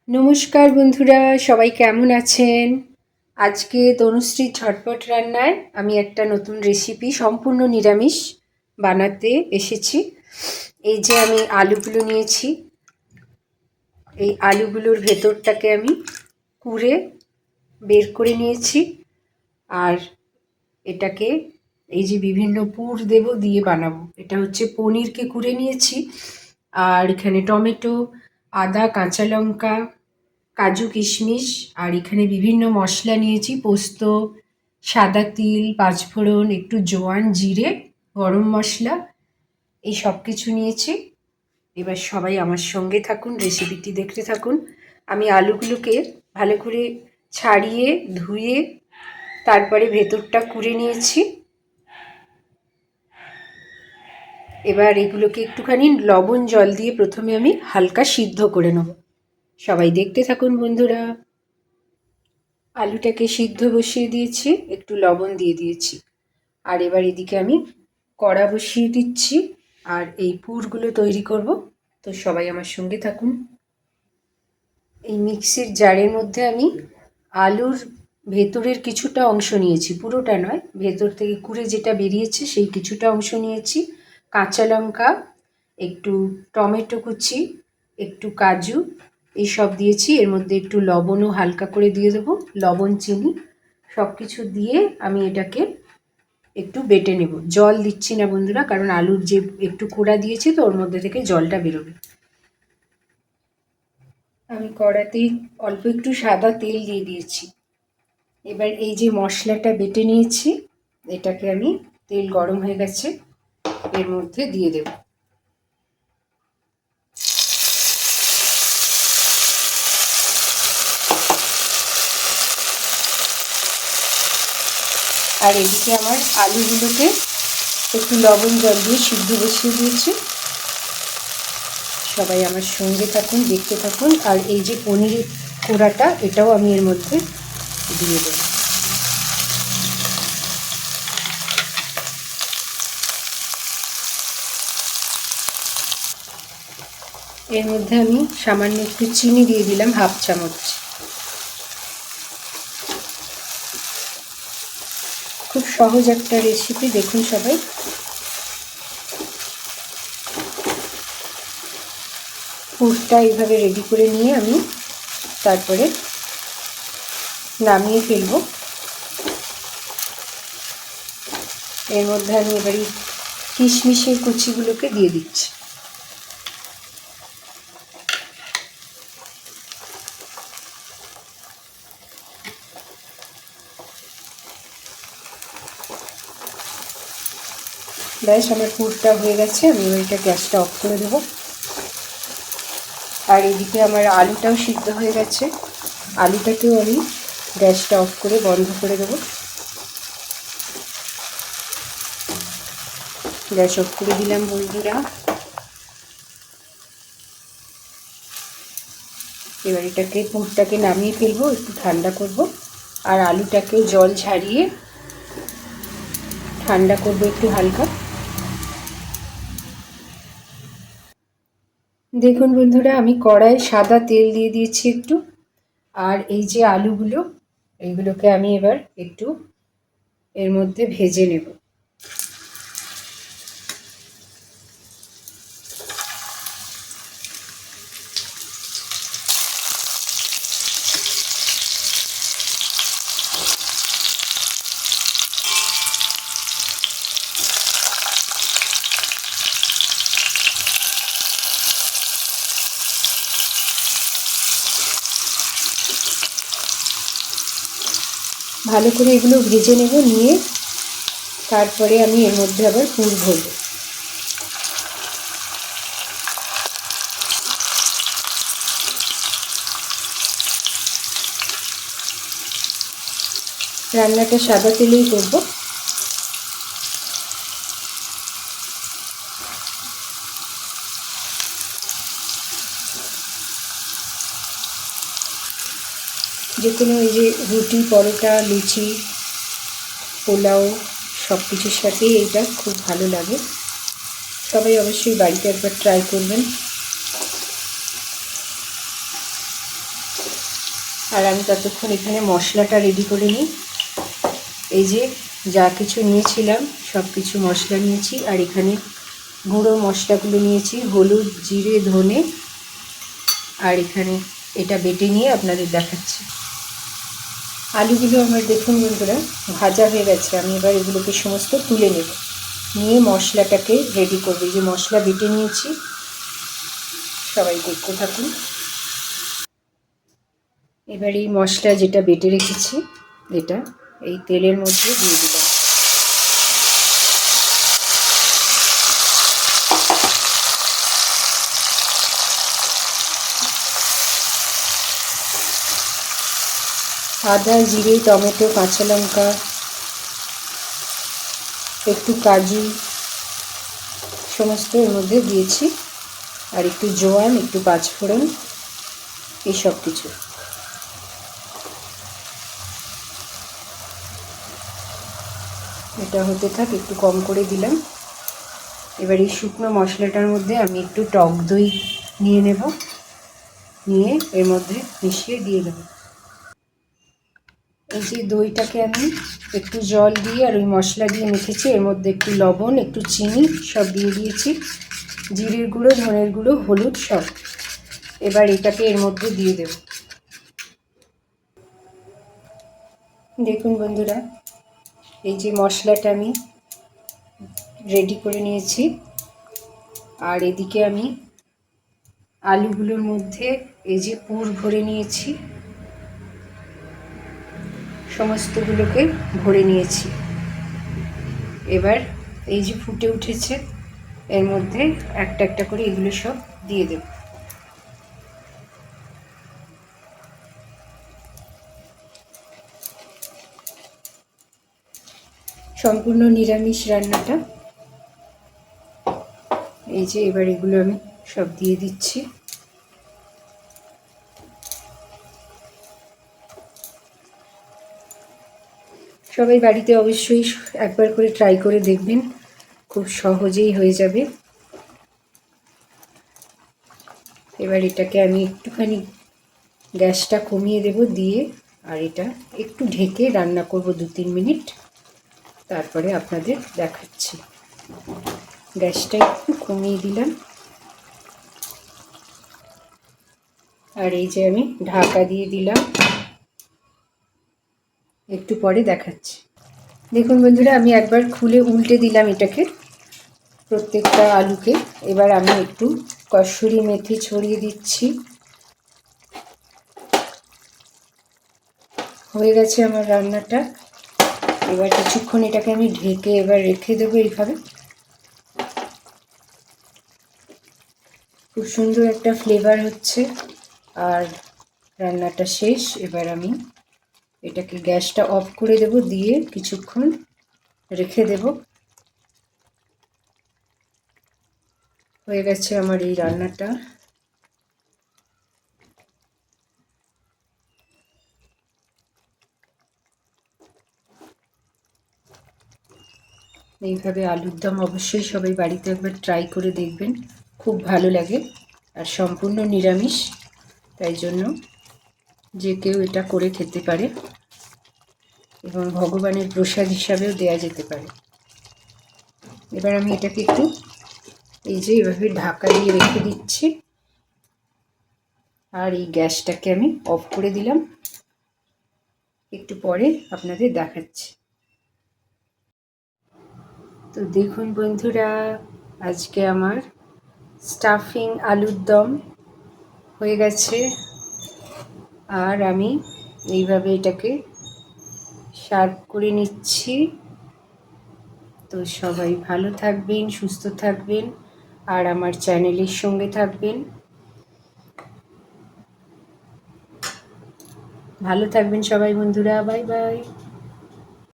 নমস্কার বন্ধুরা, সবাই কেমন আছেন? আজকে তনুশ্রীর ঝটপট রান্নায় আমি একটা নতুন রেসিপি সম্পূর্ণ নিরামিষ বানাতে এসেছি। এই যে আমি আলুগুলো নিয়েছি, এই আলুগুলোর ভেতরটাকে আমি কুড়ে বের করে নিয়েছি। আর এটাকে এই যে বিভিন্ন পুর দেব দিয়ে বানাবো। এটা হচ্ছে পনিরকে কুড়ে নিয়েছি, আর এখানে টমেটো, আদা, কাঁচা লঙ্কা, কাজু কিশমিশ, আর এখানে বিভিন্ন মশলা নিয়েছি, পোস্ত, সাদা তিল, পাঁচফোড়ন, একটু জোয়ান, জিরে, গরম মশলা, এই সব কিছু নিয়েছি। এবার সবাই আমার সঙ্গে থাকুন, রেসিপিটি দেখতে থাকুন। আমি আলুগুলোকে ভালো করে ছাড়িয়ে ধুয়ে তারপরে ভেতরটা কুড়ে নিয়েছি। এবার এগুলোকে একটুখানি লবণ জল দিয়ে প্রথমে আমি হালকা সিদ্ধ করে নেব। সবাই দেখতে থাকুন বন্ধুরা। আলুটাকে সিদ্ধ বসিয়ে দিয়েছি, একটু লবণ দিয়ে দিয়েছি। আর এবার এদিকে আমি কড়া বসিয়ে দিচ্ছি, আর এই পুরগুলো তৈরি করব। তো সবাই আমার সঙ্গে থাকুন। এই মিক্সির জারের মধ্যে আমি আলুর ভেতরের কিছুটা অংশ নিয়েছি, পুরোটা নয়, ভেতর থেকে কুড়ে যেটা বেরিয়েছে সেই কিছুটা অংশ নিয়েছি। কাঁচা লঙ্কা, একটু টমেটো কুচি, একটু কাজু, এইসব দিয়েছি। এর মধ্যে একটু লবণও হালকা করে দিয়ে দেবো, লবণ, চিনি সব কিছু দিয়ে আমি এটাকে একটু বেটে নেব। জল দিচ্ছি না বন্ধুরা, কারণ আলুর যে একটু কোড়া দিয়েছি তো ওর মধ্যে থেকে জলটা বেরোবে। আমি কড়াতেই অল্প একটু সাদা তেল দিয়ে দিয়েছি। এবার এই যে মশলাটা বেটে নিয়েছি, এটাকে আমি, তেল গরম হয়ে গেছে, এর মধ্যে দিয়ে দেব। আর এদিকে আমার আলুগুলোকে একটু লবণ জল দিয়ে সিদ্ধ বসিয়ে দিয়েছি। সবাই আমার সঙ্গে থাকুন, দেখতে থাকুন। আর এই যে পনিরের কোড়াটা, এটাও আমি এর মধ্যে দিয়ে দেব। এর মধ্যে আমি সামান্য একটু চিনি দিয়ে দিলাম, হাফ চামচ। খুব সহজ একটা রেসিপি, দেখুন সবাই। পুরটা এইভাবে রেডি করে নিয়ে আমি তারপরে নামিয়ে ফেলব। এর মধ্যে আমি এবারে কিশমিশের কুচিগুলোকে দিয়ে দিচ্ছি। ব্যাস, আমার পুরটা হয়ে গেছে। আমি এবার এটা গ্যাসটা অফ করে দেবো। আর এদিকে আমার আলুটাও সিদ্ধ হয়ে গেছে, আলুটাকেও আমি গ্যাসটা অফ করে বন্ধ করে দেবো। গ্যাস অফ করে দিলাম বন্ধুরা। এবার এটাকে, পুরটাকে নামিয়ে ফেলবো, একটু ঠান্ডা করব। আর আলুটাকেও জল ঝারিয়ে ঠান্ডা করব একটু হালকা। দেখুন বন্ধুরা, আমি কড়াই সাদা তেল দিয়ে দিয়েছি একটু। আর এই যে আলুগুলো, এইগুলোকে আমি এবার একটু এর মধ্যে ভেজে নেব। ভালো করে এগুলো ভেজে নেব, নিয়ে তারপরে আমি এর মধ্যে আবার পুর ভরব। রান্নাটা সাদা তেলেই করব। যে কোনো এই যে রুটি, পরোটা, লুচি, পোলাও সব কিছুর সাথেই এইটা খুব ভালো লাগে। সবাই অবশ্যই বাড়িতে একবার ট্রাই করবেন। আর আমি ততক্ষণ এখানে মশলাটা রেডি করে নিই। এই যে যা কিছু নিয়েছিলাম সব কিছু মশলা নিয়েছি, আর এখানে গুঁড়ো মশলাগুলো নিয়েছি, হলুদ, জিরে, ধনে, আর এখানে এটা বেটে নিয়ে আপনাদের দেখাচ্ছি। আলুগুলো আমার দেখুন বন্ধুরা ভাজা হয়ে গেছে। আমি এবার এগুলোকে সমস্ত তুলে নেব, নিয়ে মশলাটাকে রেডি করব। এই যে মশলা বেটে নিয়েছি, সবাই দেখতে থাকুন। এবার এই মশলা যেটা বেটে রেখেছি এটা এই তেলের মধ্যে দিয়ে দিলাম। আদা, জিরে, টমেটো, কাঁচা লঙ্কা, একটু কাজু সমস্ত এর মধ্যে দিয়েছি, আর একটু জোয়ান, একটু পাঁচফোড়ন, এই সব কিছু। এটা হতে থাক, একটু কম করে দিলাম। এবার এই শুকনো মশলাটার মধ্যে আমি একটু টক দই নিয়ে নেব, নিয়ে এর মধ্যে মিশিয়ে দিয়ে দেবো। এই যে দইটাকে আমি একটু জল দিয়ে আর ওই মশলা দিয়ে মেখেছি, এর মধ্যে একটু লবণ, একটু চিনি সব দিয়ে দিয়েছি, জিরের গুঁড়ো, ধনের গুঁড়ো, হলুদ সব। এবার এটাকে এর মধ্যে দিয়ে দেব। দেখুন বন্ধুরা, এই যে মশলাটা আমি রেডি করে নিয়েছি, আর এদিকে আমি আলুগুলোর মধ্যে এই যে পুর ভরে নিয়েছি, সমস্তগুলোকে ভরে নিয়েছি। এবার এই যে ফুটে উঠেছে এর মধ্যে একটা একটা করে এগুলো সব দিয়ে দেব। সম্পূর্ণ নিরামিষ রান্নাটা। এই যে এবার এগুলো আমি সব দিয়ে দিচ্ছি। সবাই বাড়িতে অবশ্যই একবার করে ট্রাই করে দেখবেন, খুব সহজেই হয়ে যাবে। এবার এটাকে আমি একটুখানি গ্যাসটা কমিয়ে দেব, দিয়ে আর এটা একটু ঢেকে রান্না করব 2-3 মিনিট, তারপরে আপনাদের দেখাচ্ছি। গ্যাসটা একটু কমিয়ে দিলাম, আর এই যে আমি ঢাকা দিয়ে দিলাম, একটু পরে দেখাচ্ছি। দেখুন বন্ধুরা, আমি একবার খুলে উল্টে দিলাম এটাকে, প্রত্যেকটা আলুকে। এবার আমি একটু কসুরি মেথি ছড়িয়ে দিচ্ছি। হয়ে গেছে আমার রান্নাটা। এবার কিছুক্ষণ এটাকে আমি ঢেকে এবার রেখে দেবো এইভাবে। খুব সুন্দর একটা ফ্লেভার হচ্ছে, আর রান্নাটা শেষ। এবার আমি এটাকে গ্যাসটা অফ করে দেব, দিয়ে কিছুক্ষণ রেখে দেব। হয়ে গেছে আমার এই রান্নাটা। এইভাবে আলুর দম অবশ্যই সবাই বাড়িতে একবার ট্রাই করে দেখবেন, খুব ভালো লাগে। আর সম্পূর্ণ নিরামিষ, তাই জন্য যে কেউ এটা করে খেতে পারে, এবং ভগবানের প্রসাদ হিসাবেও দেয়া যেতে পারে। এবার আমি এটাকে একটু এই যে এভাবে ঢাকা দিয়ে রেখে দিচ্ছি, আর এই গ্যাসটাকে আমি অফ করে দিলাম। একটু পরে আপনাদের দেখাচ্ছি। তো দেখুন বন্ধুরা, আজকে আমার স্টাফিং আলুর দম হয়ে গেছে, আর আমি এইভাবে এটাকে সার্ভ করে নিচ্ছি। তো সবাই ভালো থাকবেন, সুস্থ থাকবেন, আর আমার চ্যানেলের সঙ্গে থাকবেন। ভালো থাকবেন সবাই বন্ধুরা, বাই বাই।